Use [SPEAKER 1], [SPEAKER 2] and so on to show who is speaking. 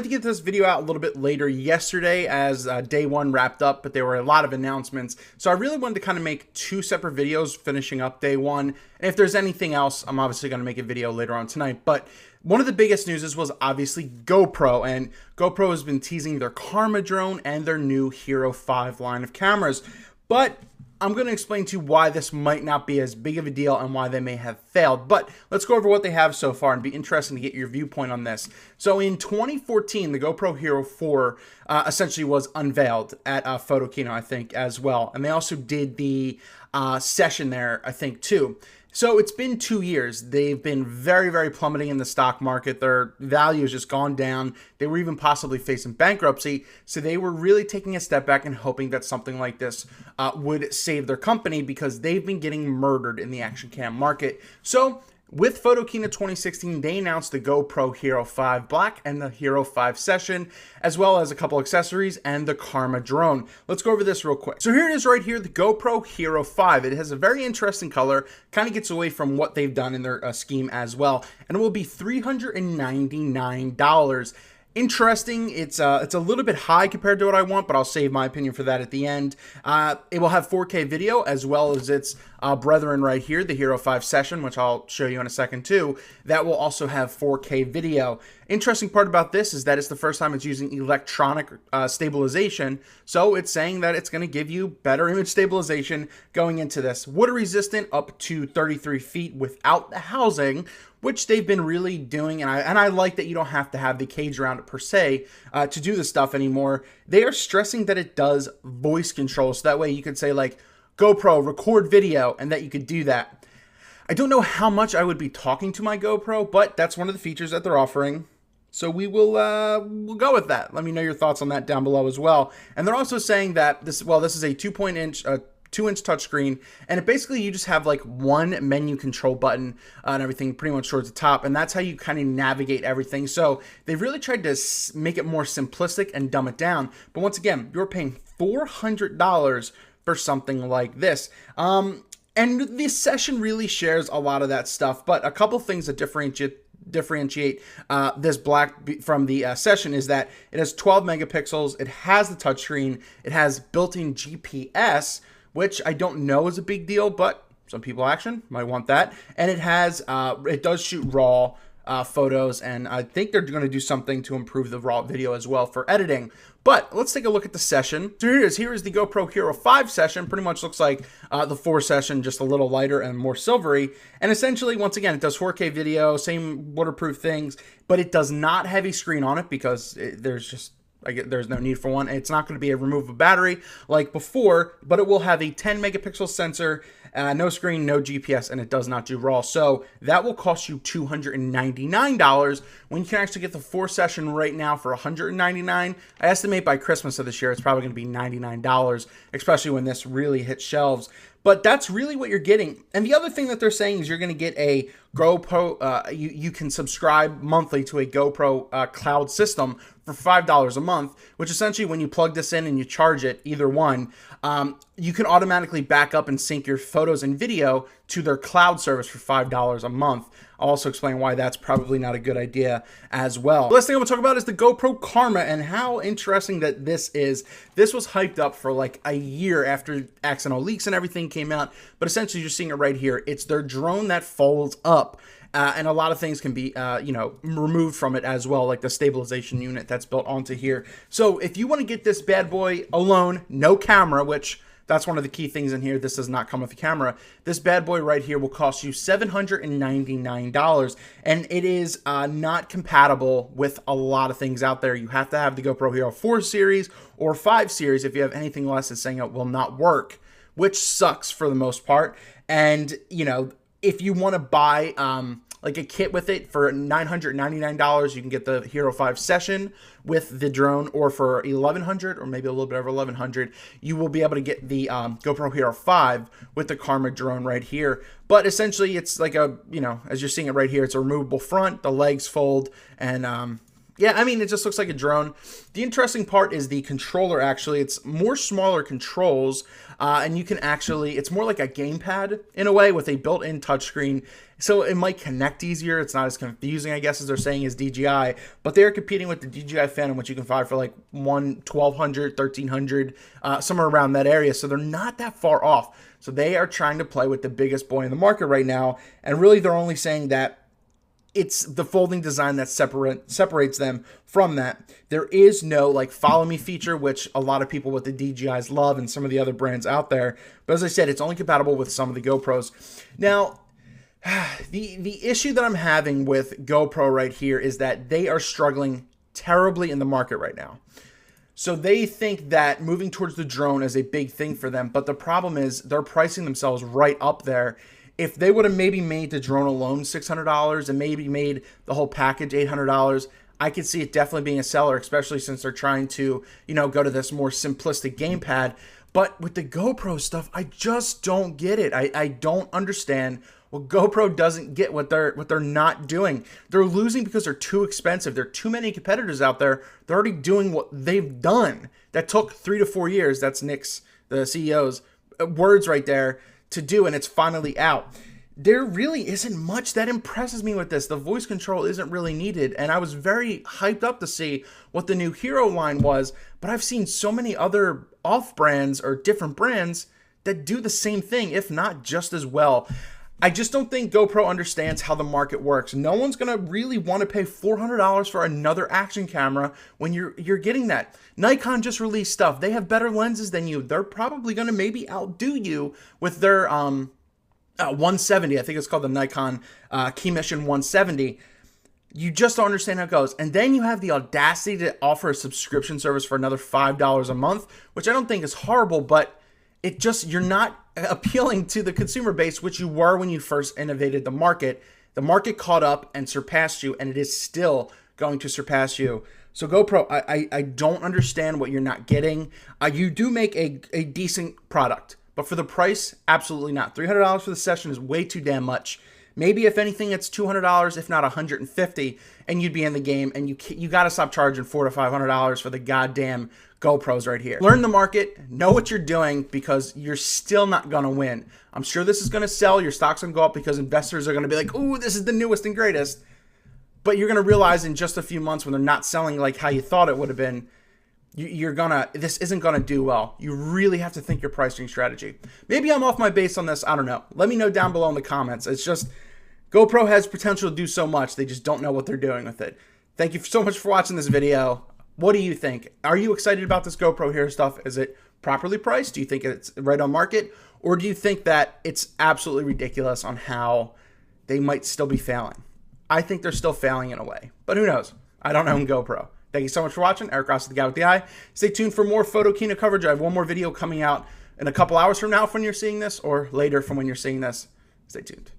[SPEAKER 1] Tried to get this video out a little bit later yesterday as day one wrapped up, but there were a lot of announcements. So I really wanted to kind of make two separate videos finishing up day one. And if there's anything else, I'm obviously going to make a video later on tonight. But one of the biggest news was obviously GoPro, and GoPro has been teasing their Karma drone and their new Hero 5 line of cameras. But I'm going to explain to you why this might not be as big of a deal and why they may have failed. But let's go over what they have so far and be interesting to get your viewpoint on this. So in 2014, the GoPro Hero 4 essentially was unveiled at Photokina, I think, as well. And they also did the Session there, I think, too. So it's been 2 years. They've been very, very plummeting in the stock market. Their value has just gone down. They were even possibly facing bankruptcy. So they were really taking a step back and hoping that something like this would save their company, because they've been getting murdered in the action cam market. So with Photokina 2016, they announced the GoPro Hero 5 Black and the Hero 5 Session, as well as a couple accessories and the Karma drone. Let's go over this real quick. So here it is right here, the GoPro Hero 5. It has a very interesting color, kind of gets away from what they've done in their scheme as well, and it will be $399. Interesting. It's a little bit high compared to what I want, but I'll save my opinion for that at the end. It will have 4K video, as well as its brethren right here, the Hero 5 Session, which I'll show you in a second too. That will also have 4K video. Interesting part about this is that it's the first time it's using electronic stabilization. So it's saying that it's going to give you better image stabilization going into this. Water resistant up to 33 feet without the housing, which they've been really doing, and I like that you don't have to have the cage around it per se to do this stuff anymore. They are stressing that it does voice control, so that way you could say like, GoPro, record video, and that you could do that. I don't know how much I would be talking to my GoPro, but that's one of the features that they're offering. So we'll go with that. Let me know your thoughts on that down below as well. And they're also saying that this is a 2-inch touchscreen, and it basically, you just have like one menu control button and everything pretty much towards the top, and that's how you kind of navigate everything. So they've really tried to make it more simplistic and dumb it down. But once again, you're paying $400 for something like this. And this Session really shares a lot of that stuff, but a couple things that differentiate this Black from the Session is that it has 12 megapixels, it has the touchscreen, it has built-in GPS, which I don't know is a big deal, but some people might want that. And it does shoot RAW photos, and I think they're going to do something to improve the RAW video as well for editing. But let's take a look at the Session. So here it is. Here is the GoPro Hero 5 Session. Pretty much looks like the 4 Session, just a little lighter and more silvery. And essentially, once again, it does 4K video, same waterproof things, but it does not have a screen on it because there's no need for one. It's not going to be a removable battery like before, but it will have a 10 megapixel sensor, no screen, no GPS, and it does not do RAW. So that will cost you $299 when you can actually get the 4 Session right now for $199. I estimate by Christmas of this year, it's probably going to be $99, especially when this really hits shelves. But that's really what you're getting. And the other thing that they're saying is you're going to get a GoPro, you can subscribe monthly to a GoPro cloud system for $5 a month, which essentially when you plug this in and you charge it, either one, you can automatically back up and sync your photos and video to their cloud service for $5 a month. I'll also explain why that's probably not a good idea as well. The last thing I'm going to talk about is the GoPro Karma and how interesting that this is. This was hyped up for like a year after accidental leaks and everything came out, but essentially you're seeing it right here. It's their drone that folds up. And a lot of things can be, removed from it as well, like the stabilization unit that's built onto here. So if you want to get this bad boy alone, no camera, which that's one of the key things in here. This does not come with a camera. This bad boy right here will cost you $799, and it is not compatible with a lot of things out there. You have to have the GoPro Hero 4 series or 5 series. If you have anything less, it's saying it will not work, which sucks for the most part. And, if you want to buy like a kit with it for $999, you can get the Hero 5 Session with the drone, or for $1,100 or maybe a little bit over $1,100, you will be able to get the GoPro Hero 5 with the Karma drone right here. But essentially, it's like a, as you're seeing it right here, it's a removable front, the legs fold, and Yeah, I mean, it just looks like a drone. The interesting part is the controller, actually. It's more smaller controls, and you can actually, it's more like a gamepad in a way with a built-in touchscreen, so it might connect easier. It's not as confusing, I guess, as they're saying, as DJI, but they're competing with the DJI Phantom, which you can find for like $1,200, $1,300, somewhere around that area, so they're not that far off. So they are trying to play with the biggest boy in the market right now, and really they're only saying that it's the folding design that separates them from that. There is no like follow me feature, which a lot of people with the DJIs love and some of the other brands out there. But as I said, it's only compatible with some of the GoPros. Now, the issue that I'm having with GoPro right here is that they are struggling terribly in the market right now. So they think that moving towards the drone is a big thing for them. But the problem is they're pricing themselves right up there. If they would have maybe made the drone alone $600 and maybe made the whole package $800, I could see it definitely being a seller, especially since they're trying to, you know, go to this more simplistic gamepad. But with the GoPro stuff, I just don't get it. I don't understand. Well, GoPro doesn't get what they're not doing. They're losing because they're too expensive. There are too many competitors out there. They're already doing what they've done. That took 3 to 4 years. That's Nick's, the CEO's, words right there to do, and it's finally out. There really isn't much that impresses me with this. The voice control isn't really needed, and I was very hyped up to see what the new Hero line was, but I've seen so many other off-brands or different brands that do the same thing, if not just as well. I just don't think GoPro understands how the market works. No one's going to really want to pay $400 for another action camera when you're getting that. Nikon just released stuff. They have better lenses than you. They're probably going to maybe outdo you with their 170. I think it's called the Nikon Key Mission 170. You just don't understand how it goes. And then you have the audacity to offer a subscription service for another $5 a month, which I don't think is horrible, but it just, you're not appealing to the consumer base, which you were when you first innovated the market. The market caught up and surpassed you, and it is still going to surpass you. So GoPro, I don't understand what you're not getting. You do make a decent product, but for the price, absolutely not. $300 for the Session is way too damn much. Maybe if anything, it's $200, if not $150, and you'd be in the game. And you got to stop charging $400 to $500 for the goddamn GoPros right here. Learn the market, know what you're doing, because you're still not going to win. I'm sure this is going to sell. Your stock's going to go up because investors are going to be like, ooh, this is the newest and greatest. But you're going to realize in just a few months when they're not selling like how you thought it would have been, this isn't going to do well. You really have to think your pricing strategy. Maybe I'm off my base on this. I don't know. Let me know down below in the comments. It's just GoPro has potential to do so much. They just don't know what they're doing with it. Thank you so much for watching this video. What do you think? Are you excited about this GoPro Hero stuff? Is it properly priced? Do you think it's right on market? Or do you think that it's absolutely ridiculous on how they might still be failing? I think they're still failing in a way, but who knows? I don't own GoPro. Thank you so much for watching. Eric Rossi, the guy with the eye. Stay tuned for more Photokina coverage. I have one more video coming out in a couple hours from now when you're seeing this, or later from when you're seeing this. Stay tuned.